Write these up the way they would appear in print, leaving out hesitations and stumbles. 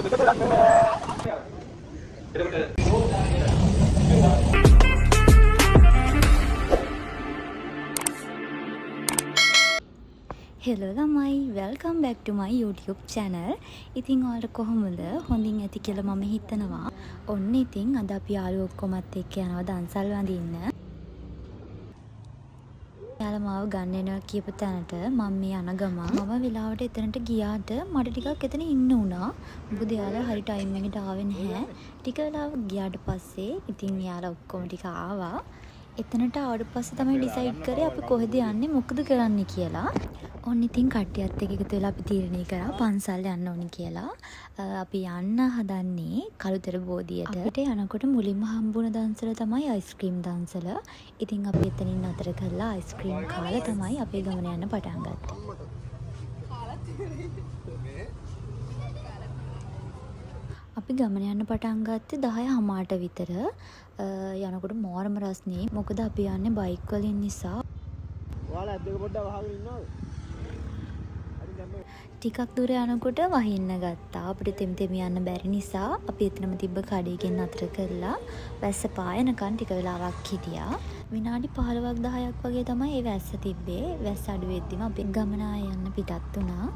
Hello ළමයි welcome back ටු මයි YouTube channel. ඉතින් ඔයාලට කොහොමද? හොඳින් ඇති කියලා මම හිතනවා. ඔන්න ඉතින් අද අපි යාළුවෝ ඔක්කොමත් එක්ක යනවා දන්සල් වඳින්න. යාළුවා මාව ගන්න එනවා කියපු තැනට මම මේ යන ගමන් මම වෙලාවට එතනට ගියාට මට ටිකක් එතන ඉන්න වුණා. මොකද යාළුවා හරි ටයිම් එකට ආවේ නැහැ. ටික වෙලාවක් ගියාට පස්සේ ඉතින් යාළුවා ඔක්කොම ටික ආවා. එතනට ආවට පස්සේ තමයි ඩිසයිඩ් කරේ අපි කොහෙද යන්නේ මොකද කරන්න කියලා. ඔන්න ඉතින් කට්ටියත් එක්ක එකතු වෙලා අපි තීරණය කරා පන්සල් යන්න ඕනි කියලා. අපි යන්න හදන්නේ කළුතර බෝධියට. අපිට යනකොට මුලින්ම හම්බුණ දන්සල තමයි අයිස්ක්‍රීම් දන්සල. ඉතින් අපි එතනින් අතර කරලා අයිස්ක්‍රීම් කාලා තමයි අපේ ගමන යන්න පටන් ගත්තේ. අපි ගමන යන්න පටන් ගත්තේ 10:00ට විතර. යනකොට මෝරම රස්නේ. මොකද අපි යන්නේ බයික් වලින් නිසා. ඔයාලා ඇද්දක පොඩ්ඩක් වහගෙන ඉන්නවද? ටිකක් දුර යනකොට වහින්න ගත්තා. අපිට තෙම යන්න බැරි නිසා අපි එතනම තිබ්බ කඩේකින් අතර කරලා වැස්ස පායනකන් ටික වෙලාවක් හිටියා. විනාඩි 15ක් 10ක් වගේ තමයි ඒ වැස්ස තිබ්බේ. වැස්ස අඩු වෙද්දිම අපි ගමන යන්න පිටත් වුණා.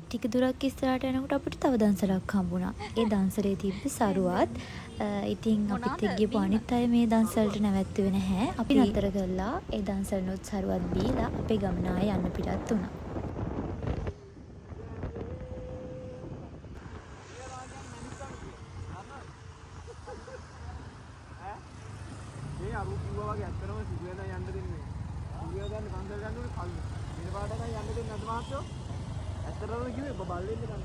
ටික දුරක් ඉස්සරහට යනකොට අපිට තව දන්සලක් හම්බුණා. ඒ දන්සලේ තිබ්බ සරුවත්. ඉතින් අපිත් එක්ගියපු අනිත් අය මේ දන්සලට නැවැත්තුවේ නැහැ. අපි නතර කළා. ඒ දන්සලනොත් සරුවත් බීලා අපේ ගමන යන්න පිටත් වුණා. මේ අරු කිව්වා වගේ ඇත්තටම සිදුවෙන යන්න දෙන්නේ. සිදුව ගන්න පන්සල් ගන්න ඕනේ කල්ල. ඊට පාඩකයි යන්න දෙන්නේ නැද්ද මහත්තයෝ? ඇත්තටම කිව්වේ බල්ලෙන්න ගන්න.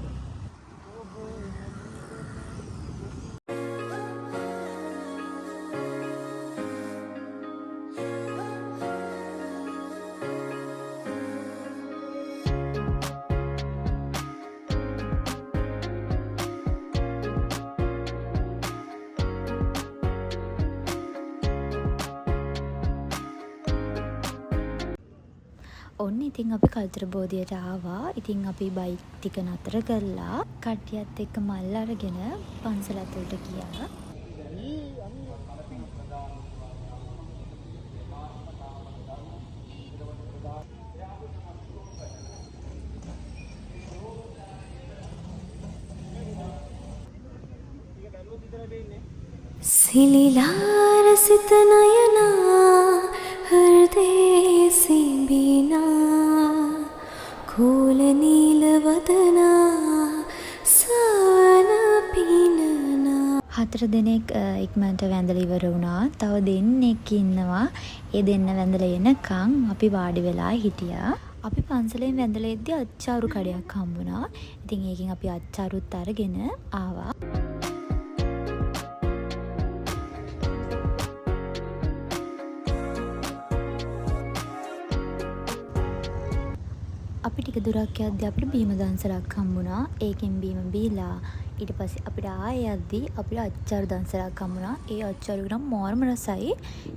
ඔන්න ඉතින් අපි කළුතර බෝධියට ආවා. ඉතින් අපි බයික් ටික නතර කරලා කට්ටියත් එක්ක මල් අරගෙන පන්සල ඇතුළට ගියා. සිලිලා රසිත නයනා හෘදේ සිඹිනා කෝල නීල වදනා සවන පිනනා. 4 දෙනෙක් ඉක්මනට වැඳලා ඉවර වුණා. තව දෙන්නෙක් ඉන්නවා. ඒ දෙන්න වැඳලා එනකන් අපි වාඩි වෙලා හිටියා. අපි පන්සලෙන් වැඳලා එද්දි අච්චාරු කඩයක් හම්බුණා. ඉතින් ඒකෙන් අපි අච්චාරුත් අරගෙන ආවා. අපි ටික දුරක් යද්දී අපිට බීම දන්සලක් හම්බුණා. ඒකෙන් බීම බීලා ඊට පස්සේ අපිට ආයෙ යද්දී අපිට අච්චාරු දන්සලක් හම්බුණා. ඒ අච්චාරු නම් මෝරම රසයි.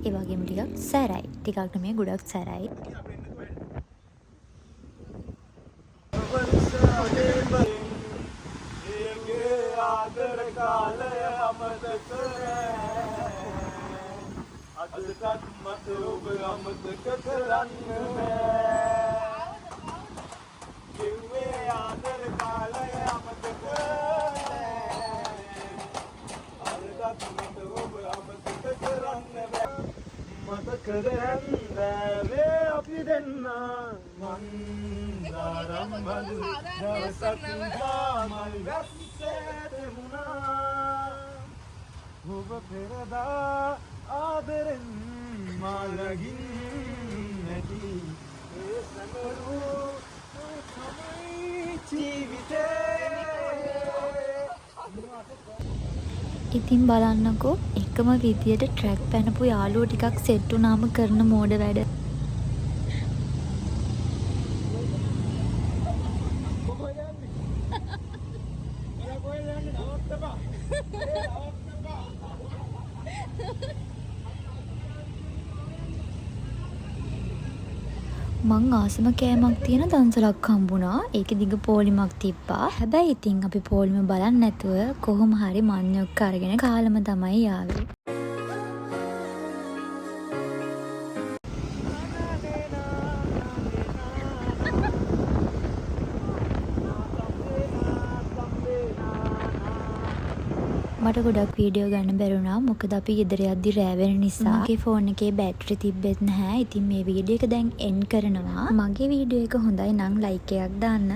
ඒ වගේම ටිකක් සැරයි. ටිකක් නෙමෙයි ගොඩක් සැරයි. ආදර කාලය අමතක අදටත් මට ඔබ අමතක කරන්න කිව්වේ ආදර කාලය අමතක අදටත් මට ඔබ අමතක කරන්න මතක කරන්නේ අපි දෙන්න මන්දාරම් බඳු දවසක් මල් වැස්සේ දෙමුණා ඔබ පෙරදා ආදරෙන් මාළගින් නැති ඒ සමරු තමයි ජීවිතේ. ඉතින් බලන්නකෝ එකම විදියට ට්‍රැක් පැනපු යාළුවෝ ටිකක් සෙට් වුණාම කරන මෝඩ වැඩ. මං ආසම කෑමක් තියෙන දන්සලක් හම්බුණා. ඒකේ දිග පෝලිමක් තිබ්බා. හැබැයි ඉතින් අපි පෝලිම බලන්න නැතුව කොහොම හරි මඤ්ඤොක්ක අරගෙන කාලම තමයි ආවේ. මට ගොඩක් වීඩියෝ ගන්න බැරුණා. මොකද අපි ගෙදර යද්දි රෑ වෙන නිසා. මගේ ෆෝන් එකේ බැටරි තිබ්බෙත් නැහැ. ඉතින් මේ වීඩියෝ එක දැන් එන්ඩ් කරනවා. මගේ වීඩියෝ එක හොඳයි නම් ලයික් එකක් දාන්න.